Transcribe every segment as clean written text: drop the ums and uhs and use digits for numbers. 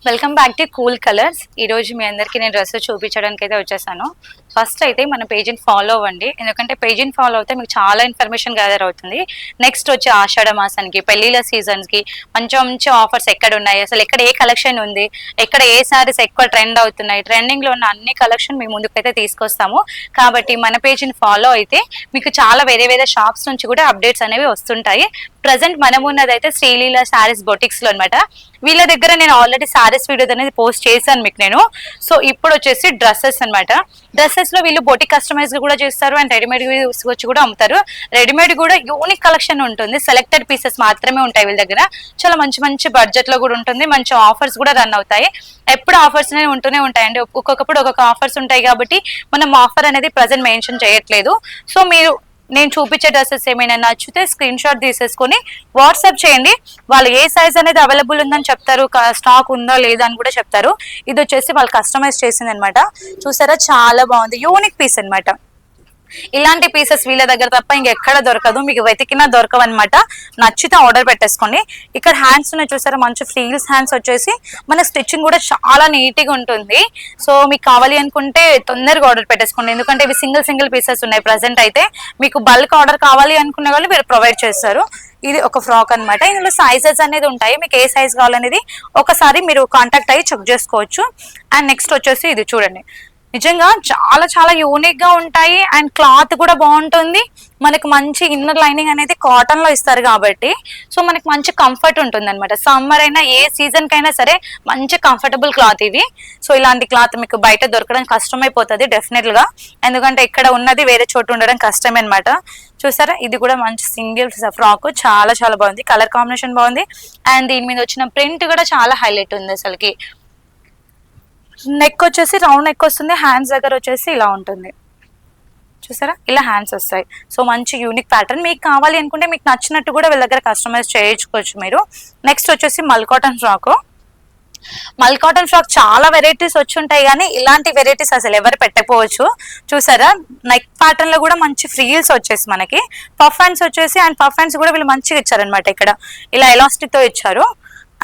Welcome back to cool colours. ఈ రోజు మీ అందరికి నేను డ్రెస్ చూపించడానికి అయితే వచ్చేసాను. ఫస్ట్ అయితే మన పేజీని ఫాలో అవ్వండి, ఎందుకంటే పేజీని ఫాలో అవుతే మీకు చాలా ఇన్ఫర్మేషన్ గ్యాదర్ అవుతుంది. నెక్స్ట్ వచ్చే ఆషాఢ మాసానికి, పెళ్లిళ్ళ సీజన్స్ కి మంచి మంచి ఆఫర్స్ ఎక్కడ ఉన్నాయి, అసలు ఎక్కడ ఏ కలెక్షన్ ఉంది, ఎక్కడ ఏ సారీస్ ఎక్కువ ట్రెండ్ అవుతున్నాయి, ట్రెండింగ్ లో ఉన్న అన్ని కలెక్షన్ మీ ముందుకైతే తీసుకొస్తాము. కాబట్టి మన పేజీని ఫాలో అయితే మీకు చాలా వేరే వేరే షాప్స్ నుంచి కూడా అప్డేట్స్ అనేవి వస్తుంటాయి. ప్రజెంట్ మనం ఉన్నదైతే శ్రీలీల శారీస్ బొటిక్స్ లో అనమాట. వీళ్ళ దగ్గర నేను ఆల్రెడీ శారీస్ వీడియో అనేది పోస్ట్ చేశాను మీకు నేను. సో ఇప్పుడు వచ్చేసి డ్రెస్సెస్ అనమాట. డ్రెస్సెస్ లో వీళ్ళు బొటిక్ కస్టమైజ్ కూడా చేస్తారు అండ్ రెడీమేడ్ వచ్చి కూడా అమ్ముతారు. రెడీమేడ్ కూడా యూనిక్ కలెక్షన్ ఉంటుంది, సెలెక్టెడ్ పీసెస్ మాత్రమే ఉంటాయి వీళ్ళ దగ్గర. చాలా మంచి మంచి బడ్జెట్ లో కూడా ఉంటుంది, మంచి ఆఫర్స్ కూడా రన్ అవుతాయి. ఎప్పుడు ఆఫర్స్ అనేవి ఉంటూనే ఉంటాయండి, ఒక్కొక్కప్పుడు ఒక్కొక్క ఆఫర్స్ ఉంటాయి కాబట్టి మనం ఆఫర్ అనేది ప్రజెంట్ మెన్షన్ చేయట్లేదు. సో మీరు నేను చూపించే డ్రెస్సెస్ ఏమైనా నచ్చితే స్క్రీన్ షాట్ తీసేసుకొని వాట్సాప్ చేయండి. వాళ్ళు ఏ సైజ్ అనేది అవైలబుల్ ఉందని చెప్తారు, స్టాక్ ఉందా లేదా అని కూడా చెప్తారు. ఇది వచ్చేసి వాళ్ళు కస్టమైజ్ చేసింది అనమాట. చూసారా, చాలా బాగుంది, యూనిక్ పీస్ అనమాట. ఇలాంటి పీసెస్ వీళ్ళ దగ్గర తప్ప ఇంకెక్కడ దొరకదు, మీకు వెతికినా దొరకవు అనమాట. నచ్చితే ఆర్డర్ పెట్టేసుకోండి. ఇక్కడ హ్యాండ్స్ ఉన్నాయి చూసారా, మంచి ఫ్రీల్స్ హ్యాండ్స్ వచ్చేసి మన స్టిచ్చింగ్ కూడా చాలా నీట్ గా ఉంటుంది. సో మీకు కావాలి అనుకుంటే తొందరగా ఆర్డర్ పెట్టేసుకోండి, ఎందుకంటే ఇవి సింగిల్ సింగిల్ పీసెస్ ఉన్నాయి ప్రెసెంట్ అయితే. మీకు బల్క్ ఆర్డర్ కావాలి అనుకునే వాళ్ళు మీరు ప్రొవైడ్ చేస్తారు. ఇది ఒక ఫ్రాక్ అనమాట. ఇందులో సైజెస్ అనేది ఉంటాయి, మీకు ఏ సైజ్ కావాలనేది ఒకసారి మీరు కాంటాక్ట్ అయ్యి చెక్ చేసుకోవచ్చు. అండ్ నెక్స్ట్ వచ్చేసి ఇది చూడండి, నిజంగా చాలా చాలా యూనిక్ గా ఉంటాయి అండ్ క్లాత్ కూడా బాగుంటుంది. మనకి మంచి ఇన్నర్ లైనింగ్ అనేది కాటన్ లో ఇస్తారు కాబట్టి సో మనకి మంచి కంఫర్ట్ ఉంటుంది అనమాట. సమ్మర్ అయినా ఏ సీజన్ కైనా సరే మంచి కంఫర్టబుల్ క్లాత్ ఇది. సో ఇలాంటి క్లాత్ మీకు బయట దొరకడం కష్టమైపోతుంది డెఫినెట్ గా, ఎందుకంటే ఇక్కడ ఉన్నది వేరే చోటు ఉండడం కష్టమే అనమాట. చూసారా, ఇది కూడా మంచి సింగిల్ ఫ్రాక్, చాలా చాలా బాగుంది, కలర్ కాంబినేషన్ బాగుంది అండ్ దీని మీద వచ్చిన ప్రింట్ కూడా చాలా హైలైట్ ఉంది అసలుకి. నెక్ వచ్చేసి రౌండ్ నెక్ వస్తుంది, హ్యాండ్స్ దగ్గర వచ్చేసి ఇలా ఉంటుంది. చూసారా, ఇలా హ్యాండ్స్ వస్తాయి. సో మంచి యూనిక్ ప్యాటర్న్, మీకు కావాలి అనుకుంటే మీకు నచ్చినట్టు కూడా వీళ్ళ దగ్గర కస్టమైజ్ చేయించుకోవచ్చు మీరు. నెక్స్ట్ వచ్చేసి మల్ కాటన్ ఫ్రాక్. మల్ కాటన్ ఫ్రాక్ చాలా వెరైటీస్ వచ్చి ఉంటాయి, కానీ ఇలాంటి వెరైటీస్ అసలు ఎవరు పెట్టకపోవచ్చు. చూసారా, నెక్ ప్యాటర్న్ లో కూడా మంచి ఫ్రీల్స్ వచ్చేసి మనకి పఫ్ హ్యాండ్స్ వచ్చేసి, అండ్ పఫ్ హ్యాండ్స్ కూడా వీళ్ళు మంచిగా ఇచ్చారనమాట. ఇక్కడ ఇలా ఎలాస్టిక్ తో ఇచ్చారు.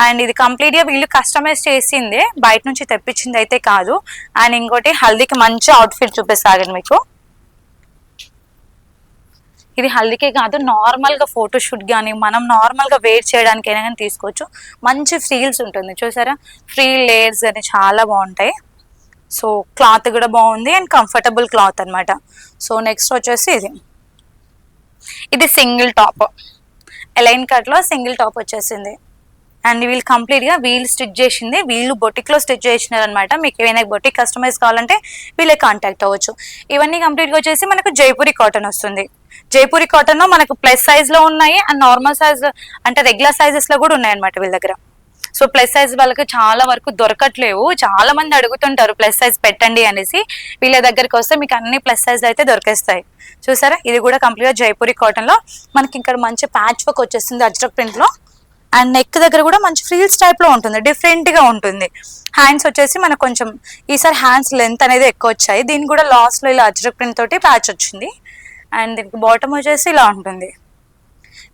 అండ్ ఇది కంప్లీట్ గా వీళ్ళు కస్టమైజ్ చేసిందే, బయట నుంచి తెప్పించింది అయితే కాదు. అండ్ ఇంకోటి హల్దీకి మంచి అవుట్ఫిట్ చూపిస్తాగండి మీకు. ఇది హల్దీకే కాదు, నార్మల్ గా ఫోటోషూట్ కానీ మనం నార్మల్ గా వేర్ చేయడానికైనా కానీ తీసుకోవచ్చు. మంచి ఫ్రీల్స్ ఉంటుంది చూసారా, ఫ్రీ లేయర్స్ అని చాలా బాగుంటాయి. సో క్లాత్ కూడా బాగుంది అండ్ కంఫర్టబుల్ క్లాత్ అనమాట. సో నెక్స్ట్ వచ్చేసి ఇది సింగిల్ టాప్, ఎలైన్ కట్ లో సింగిల్ టాప్ వచ్చేసింది. అండ్ వీళ్ళు కంప్లీట్ గా వీళ్ళు స్టిచ్ చేసింది, వీళ్ళు బొటిక్ లో స్టిచ్ చేసినారు అనమాట. మీకు ఏమైనా బొటిక్ కస్టమైజ్ కావాలంటే వీళ్ళే కాంటాక్ట్ అవ్వచ్చు. ఇవన్నీ కంప్లీట్ గా వచ్చేసి మనకు జైపూరి కాటన్ వస్తుంది. జైపూరి కాటన్ లో మనకు ప్లస్ సైజ్ లో ఉన్నాయి అండ్ నార్మల్ సైజ్ అంటే రెగ్యులర్ సైజెస్ లో కూడా ఉన్నాయి అనమాట వీళ్ళ దగ్గర. సో ప్లస్ సైజ్ వాళ్ళకి చాలా వరకు దొరకట్లేవు, చాలా మంది అడుగుతుంటారు ప్లస్ సైజ్ పెట్టండి అనేసి. వీళ్ళ దగ్గరికి వస్తే మీకు అన్ని ప్లస్ సైజ్ అయితే దొరికేస్తాయి. చూసారా, ఇది కూడా కంప్లీట్ గా జైపూరి కాటన్ లో మనకి ఇక్కడ మంచి ప్యాచ్ వర్క్ వచ్చేస్తుంది అజ్రక్ ప్రింట్ లో. అండ్ నెక్ దగ్గర కూడా మంచి ఫ్రీల్స్ టైప్ లో ఉంటుంది, డిఫరెంట్ గా ఉంటుంది. హ్యాండ్స్ వచ్చేసి మనకు కొంచెం ఈసారి హ్యాండ్స్ లెంత్ అనేది ఎక్కువ వచ్చాయి. దీనికి కూడా లాస్ట్ లో ఇలా అజ్రక్ ప్రింట్ తోటి ప్యాచ్ వచ్చింది. అండ్ దీనికి బాటమ్ వచ్చేసి ఇలా ఉంటుంది.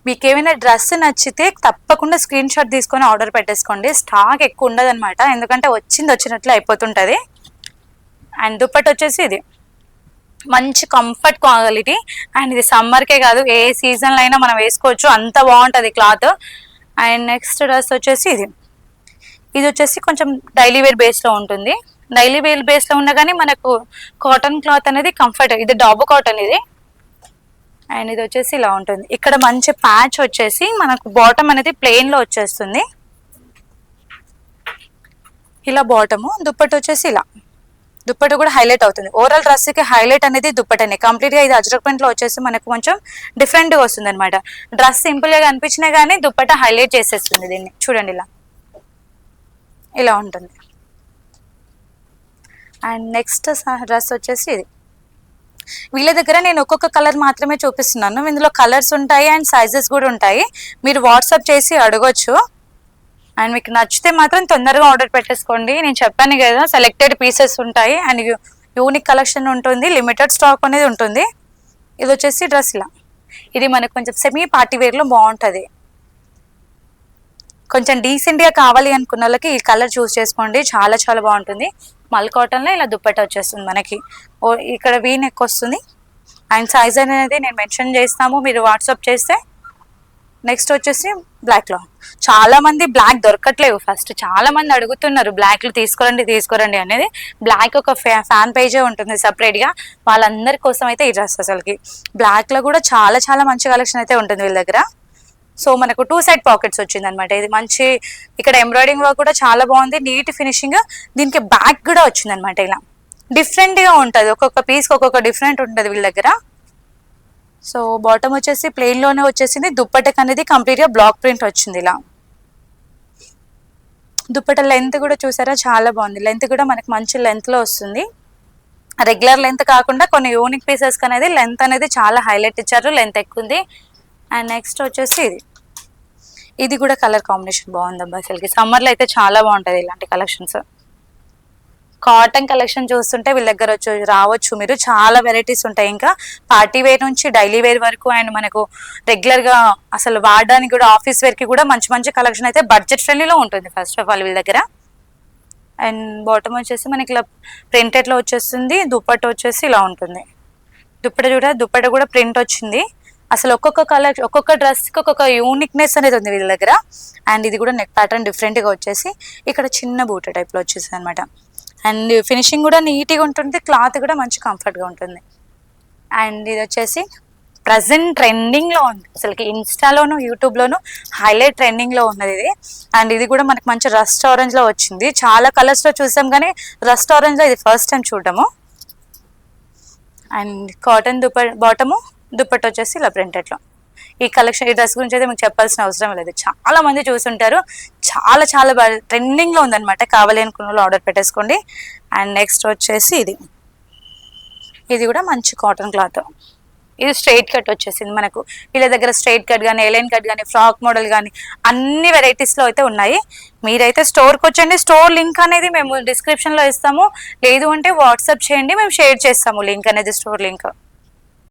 మీకు ఏమైనా డ్రెస్ నచ్చితే తప్పకుండా స్క్రీన్ షాట్ తీసుకొని ఆర్డర్ పెట్టేసుకోండి, స్టాక్ ఎక్కువ ఉండదు అనమాట, ఎందుకంటే వచ్చినట్లు అయిపోతుంటది. అండ్ దుప్పట్ వచ్చేసి ఇది మంచి కంఫర్ట్ క్వాలిటీ అండ్ ఇది సమ్మర్కే కాదు ఏ సీజన్లో అయినా మనం వేసుకోవచ్చు, అంత బాగుంటుంది క్లాత్. అండ్ నెక్స్ట్ డ్రెస్ వచ్చేసి ఇది వచ్చేసి కొంచెం డైలీ వేర్ బేస్ లో ఉంటుంది. డైలీ వేర్ బేస్ లో ఉన్నా కానీ మనకు కాటన్ క్లాత్ అనేది కంఫర్ట్, ఇది డాబు కాటన్ ఇది. అండ్ ఇది వచ్చేసి ఇలా ఉంటుంది. ఇక్కడ మంచి ప్యాచ్ వచ్చేసి మనకు బాటమ్ అనేది ప్లెయిన్ లో వచ్చేస్తుంది, ఇలా బాటము. దుప్పటి వచ్చేసి ఇలా, దుప్పటి కూడా హైలైట్ అవుతుంది. ఓవరాల్ డ్రెస్ కి హైలైట్ అనేది దుప్పటనే. కంప్లీట్ గా ఇది అజ్రక్ ప్రింట్ లో వచ్చేసి మనకు కొంచెం డిఫరెంట్ గా వస్తుంది అనమాట. డ్రెస్ సింపుల్ గా కనిపించినా గానీ దుప్పట హైలైట్ చేసేస్తుంది దీన్ని. చూడండి ఇలా ఉంటుంది. అండ్ నెక్స్ట్ డ్రెస్ వచ్చేసి ఇది. వీళ్ళ దగ్గర నేను ఒక్కొక్క కలర్ మాత్రమే చూపిస్తున్నాను, ఇందులో కలర్స్ ఉంటాయి అండ్ సైజెస్ కూడా ఉంటాయి, మీరు వాట్సాప్ చేసి అడగొచ్చు. అండ్ మీకు నచ్చితే మాత్రం తొందరగా ఆర్డర్ పెట్టేసుకోండి. నేను చెప్పాను కదా, సెలెక్టెడ్ పీసెస్ ఉంటాయి అండ్ యూనిక్ కలెక్షన్ ఉంటుంది, లిమిటెడ్ స్టాక్ అనేది ఉంటుంది. ఇది వచ్చేసి డ్రెస్ ఇలా, ఇది మనకు కొంచెం సెమీ పార్టీ వేర్ లో బాగుంటుంది. కొంచెం డీసెంట్ గా కావాలి అనుకున్న వాళ్ళకి ఈ కలర్ చూస్ చేసుకోండి, చాలా చాలా బాగుంటుంది. మల్ కాటన్ లో ఇలా దుప్పట్ట వచ్చేస్తుంది మనకి. ఇక్కడ వీ నెక్ వస్తుంది అండ్ సైజ్ అనేది నేను మెన్షన్ చేస్తాము, మీరు వాట్సాప్ చేస్తే. నెక్స్ట్ వచ్చేసి బ్లాక్ లో, చాలా మంది బ్లాక్ దొరకట్లేవు. ఫస్ట్ చాలా మంది అడుగుతున్నారు బ్లాక్ లో తీసుకోరండి అనేది. బ్లాక్ ఒక ఫ్యాన్ పేజే ఉంటుంది సపరేట్ గా, వాళ్ళందరి కోసం అయితే ఈ డ్రెస్ అసలుకి. బ్లాక్ లో కూడా చాలా చాలా మంచి కలెక్షన్ అయితే ఉంటుంది వీళ్ళ దగ్గర. సో మనకు 2 సైడ్ పాకెట్స్ వచ్చింది అనమాట. ఇది మంచి, ఇక్కడ ఎంబ్రాయిడింగ్ వర్క్ కూడా చాలా బాగుంది, నీట్ ఫినిషింగ్. దీనికి బ్యాక్ కూడా వచ్చింది అనమాట. ఇలా డిఫరెంట్ గా ఉంటది, ఒక్కొక్క పీస్ ఒక్కొక్క డిఫరెంట్ ఉంటుంది వీళ్ళ దగ్గర. సో బాటమ్ వచ్చేసి ప్లెయిన్ లోనే వచ్చేసింది. దుప్పట్టకి అనేది కంప్లీట్ గా బ్లాక్ ప్రింట్ వచ్చింది. ఇలా దుప్పట్ట లెంత్ కూడా చూసారా, చాలా బాగుంది. లెంత్ కూడా మనకి మంచి లెంత్ లో వస్తుంది. రెగ్యులర్ లెంత్ కాకుండా కొన్ని యూనిక్ పీసెస్ అనేది లెంత్ అనేది చాలా హైలైట్ ఇచ్చారు, లెంత్ ఎక్కువ ఉంది. అండ్ నెక్స్ట్ వచ్చేసి ఇది కూడా కలర్ కాంబినేషన్ బాగుందబ్బా అసలుకి. సమ్మర్ లో అయితే చాలా బాగుంటది ఇలాంటి కలెక్షన్స్. కాటన్ కలెక్షన్ చూస్తుంటే వీళ్ళ దగ్గర రావచ్చు మీరు, చాలా వెరైటీస్ ఉంటాయి. ఇంకా పార్టీ వేర్ నుంచి డైలీ వేర్ వరకు అండ్ మనకు రెగ్యులర్ గా అసలు వాడడానికి కూడా, ఆఫీస్ వేర్ కి కూడా మంచి మంచి కలెక్షన్ అయితే బడ్జెట్ ఫ్రెండ్లీలో ఉంటుంది ఫస్ట్ ఆఫ్ ఆల్ వీళ్ళ దగ్గర. అండ్ బాటమ్ వచ్చేసి మనకి ఇలా ప్రింటెడ్ లో వచ్చేస్తుంది. దుప్పట్ట వచ్చేసి ఇలా ఉంటుంది. దుప్పట్ట కూడా ప్రింట్ వచ్చింది. అసలు ఒక్కొక్క కలర్, ఒక్కొక్క డ్రెస్ కి ఒక్కొక్క యూనిక్నెస్ అనేది ఉంది వీళ్ళ దగ్గర. అండ్ ఇది కూడా నెక్ ప్యాటర్న్ డిఫరెంట్ గా వచ్చేసి ఇక్కడ చిన్న బూట టైప్ లో వచ్చేసింది అనమాట. అండ్ ఫినిషింగ్ కూడా నీట్గా ఉంటుంది, క్లాత్ కూడా మంచి కంఫర్ట్గా ఉంటుంది. అండ్ ఇది వచ్చేసి ప్రజెంట్ ట్రెండింగ్ లో ఉంది అసలుకి, ఇన్స్టాలోను యూట్యూబ్లోను హైలైట్ ట్రెండింగ్ లో ఉన్నది ఇది. అండ్ ఇది కూడా మనకి మంచి రస్ట్ ఆరెంజ్ లో వచ్చింది. చాలా కలర్స్ లో చూసాం కానీ రస్ట్ ఆరెంజ్ లో ఇది ఫస్ట్ టైం చూడటము. అండ్ కాటన్ బాటము, దుప్పట్ట వచ్చేసి ఇలా ప్రింటెడ్ లో. ఈ కలెక్షన్, ఈ డ్రెస్ గురించి అయితే మీకు చెప్పాల్సిన అవసరం లేదు, చాలా మంది చూస్తుంటారు. చాలా చాలా బాగా ట్రెండింగ్ లో ఉందన్నమాట. కావాలి అనుకున్న వాళ్ళు ఆర్డర్ పెట్టేసుకోండి. అండ్ నెక్స్ట్ వచ్చేసి ఇది కూడా మంచి కాటన్ క్లాత్. ఇది స్ట్రైట్ కట్ వచ్చేసింది మనకు. వీళ్ళ దగ్గర స్ట్రైట్ కట్ కానీ, ఎలైన్ కట్ కానీ, ఫ్రాక్ మోడల్ కానీ అన్ని వెరైటీస్ లో అయితే ఉన్నాయి. మీరైతే స్టోర్కి వచ్చండి. స్టోర్ లింక్ అనేది మేము డిస్క్రిప్షన్ లో ఇస్తాము, లేదు అంటే వాట్సాప్ చేయండి, మేము షేర్ చేస్తాము లింక్ అనేది, స్టోర్ లింక్.